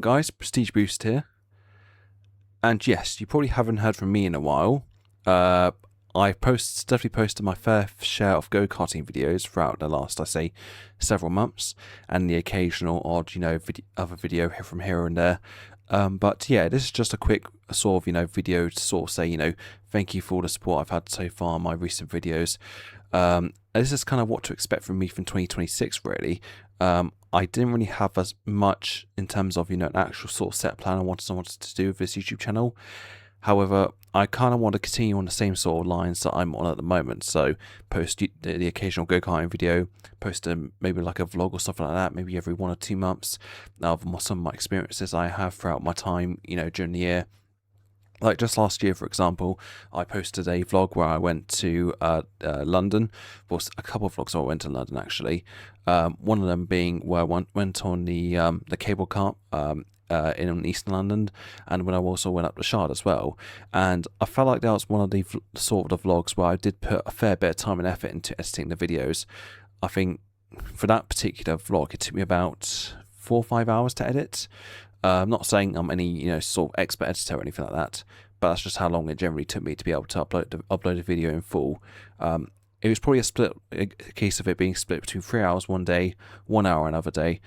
guys, Prestige Boost here. And yes, you probably haven't heard from me in a while. I definitely posted my fair share of go-karting videos throughout the last, I say, several months, and the occasional odd, other video here and there. But yeah, this is just a quick sort of, video to sort of say, thank you for all the support I've had so far on my recent videos. This is kind of what to expect from me from 2026, really. I didn't really have as much in terms of, an actual sort of set plan I wanted to do with this YouTube channel. However, I kind of want to continue on the same sort of lines that I'm on at the moment. So post the occasional go-karting video, post maybe like a vlog or something like that, maybe every 1 or 2 months of some of my experiences I have throughout my time, during the year. Like just last year, for example, I posted a vlog where I went to London. Well, a couple of vlogs where I went to London, actually. One of them being where I went on the cable car in East London, and when I also went up to Shard as well. And I felt like that was one of the sort of the vlogs where I did put a fair bit of time and effort into editing the videos. I think for that particular vlog, it took me about 4 or 5 hours to edit. I'm not saying I'm any sort of expert editor or anything like that, but that's just how long it generally took me to be able to upload a video in full. It was probably a case of it being split between 3 hours one day, 1 hour another day.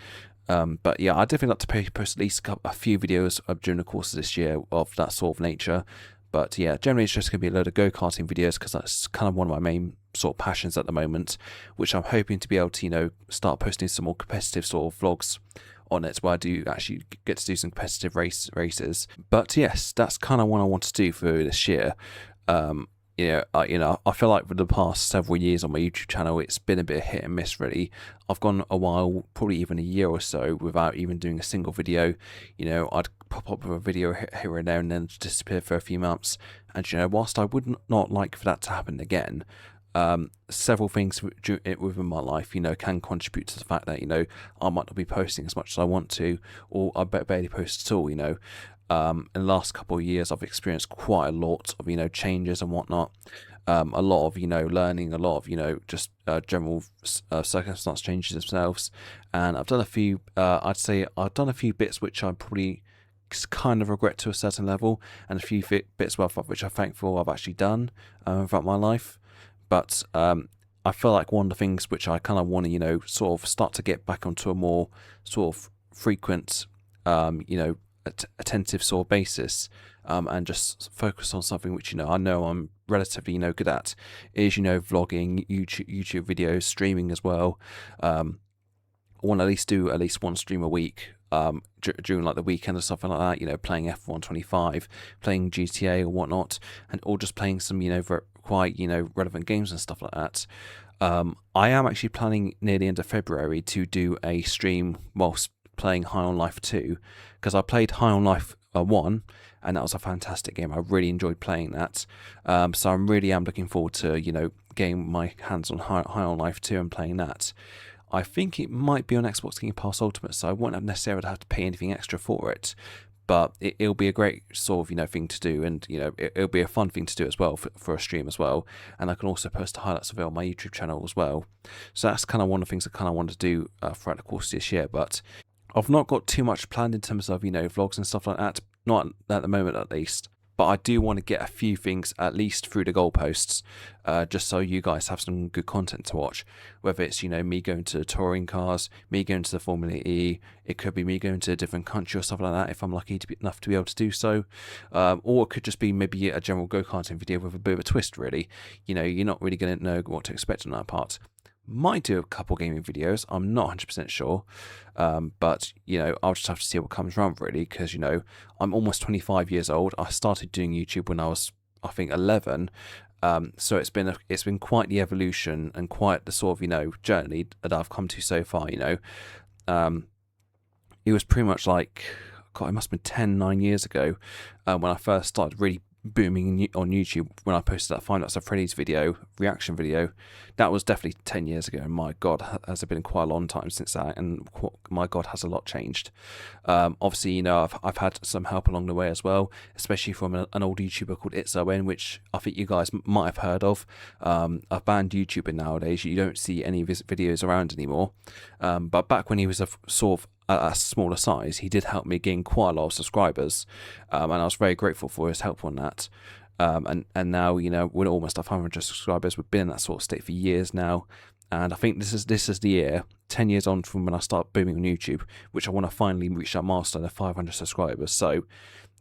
But yeah, I'd definitely like to post at least a few videos during the course of this year of that sort of nature. But yeah, generally it's just going to be a load of go-karting videos because that's kind of one of my main sort of passions at the moment, which I'm hoping to be able to, start posting some more competitive sort of vlogs on it where I do actually get to do some competitive races. But yes, that's kind of what I want to do for this year. I feel like for the past several years on my YouTube channel, it's been a bit hit and miss, really. I've gone a while, probably even a year or so, without even doing a single video. I'd pop up with a video here and there and then disappear for a few months. And, whilst I would not like for that to happen again, several things within my life, can contribute to the fact that, I might not be posting as much as I want to, or I barely post at all, In the last couple of years, I've experienced quite a lot of, changes and whatnot. A lot of, learning, a lot of, just general circumstance changes themselves. And I've done a few, I'd say I've done a few bits which I probably kind of regret to a certain level, and a few bits which I'm thankful I've actually done throughout my life. But I feel like one of the things which I kind of want to, sort of start to get back onto a more sort of frequent, attentive sort of basis, and just focus on something which, I know I'm relatively, good at, is, vlogging, YouTube videos, streaming as well. I want to at least do one stream a week during like the weekend or something like that, playing F1 25, playing GTA or whatnot, or just playing some, quite, relevant games and stuff like that. I am actually planning near the end of February to do a stream whilst playing High on Life 2, because I played High on Life 1, and that was a fantastic game. I really enjoyed playing that. So I really am looking forward to, getting my hands on High on Life 2 and playing that. I think it might be on Xbox Game Pass Ultimate, so I won't necessarily have to pay anything extra for it. But it'll be a great sort of, thing to do, and, it'll be a fun thing to do as well for a stream as well. And I can also post the highlights of it on my YouTube channel as well. So that's kind of one of the things I kind of want to do throughout the course of this year. But I've not got too much planned in terms of, vlogs and stuff like that. Not at the moment, at least. But I do want to get a few things at least through the goalposts, just so you guys have some good content to watch. Whether it's, me going to touring cars, me going to the Formula E, it could be me going to a different country or something like that if I'm lucky enough to be able to do so. Or it could just be maybe a general go-karting video with a bit of a twist, really. You're not really going to know what to expect on that part. Might do a couple gaming videos, I'm not 100% sure, but I'll just have to see what comes around, really, because I'm almost 25 years old. I started doing YouTube when I was, I think, 11, so it's been quite the evolution and quite the sort of journey that I've come to so far. It was pretty much like, God, it must have been 9 years ago when I first started really booming on YouTube, when I posted that Five Nights at Freddy's reaction video. That was definitely 10 years ago, and my God, has it been quite a long time since that, and my God, has a lot changed. Obviously, I've had some help along the way as well, especially from an old YouTuber called ItsOwen, which I think you guys might have heard of. I've banned YouTuber nowadays. You don't see any of his videos around anymore, but back when he was a sort of a smaller size, he did help me gain quite a lot of subscribers, and I was very grateful for his help on that. And now, you know, we're almost at 500 subscribers. We've been in that sort of state for years now, and I think this is the year, 10 years on from when I start booming on YouTube, which I want to finally reach that milestone of 500 subscribers. So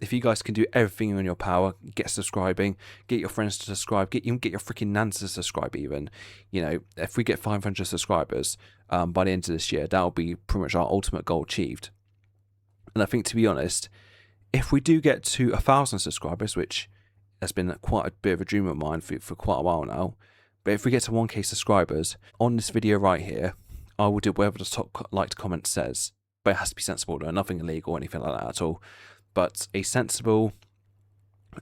if you guys can do everything in your power, get subscribing, get your friends to subscribe, get your freaking nans to subscribe even. You know, if we get 500 subscribers by the end of this year, that'll be pretty much our ultimate goal achieved. And I think, to be honest, if we do get to 1,000 subscribers, which has been quite a bit of a dream of mine for quite a while now, but if we get to 1k subscribers, on this video right here, I will do whatever the top liked comment says, but it has to be sensible though, nothing illegal or anything like that at all. But a sensible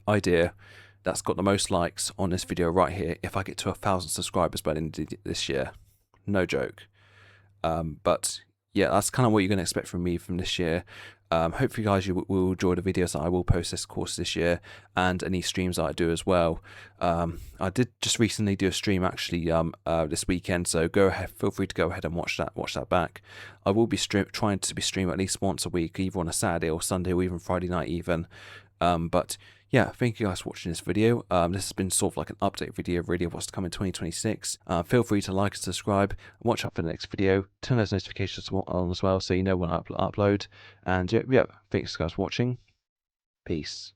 idea that's got the most likes on this video right here, if I get to 1,000 subscribers by the end of this year. No joke. But yeah, that's kind of what you're going to expect from me from this year. Hopefully guys, you will enjoy the videos that I will post this course this year, and any streams that I do as well. I did just recently do a stream actually this weekend, so go ahead, feel free to go ahead and watch that back. I will be trying to stream at least once a week, either on a Saturday or Sunday or even Friday night even. But yeah, thank you guys for watching this video. This has been sort of like an update video really of what's to come in 2026. Feel free to like and subscribe, and watch out for the next video. Turn those notifications on as well so you know when I upload. And yeah, thanks guys for watching. Peace.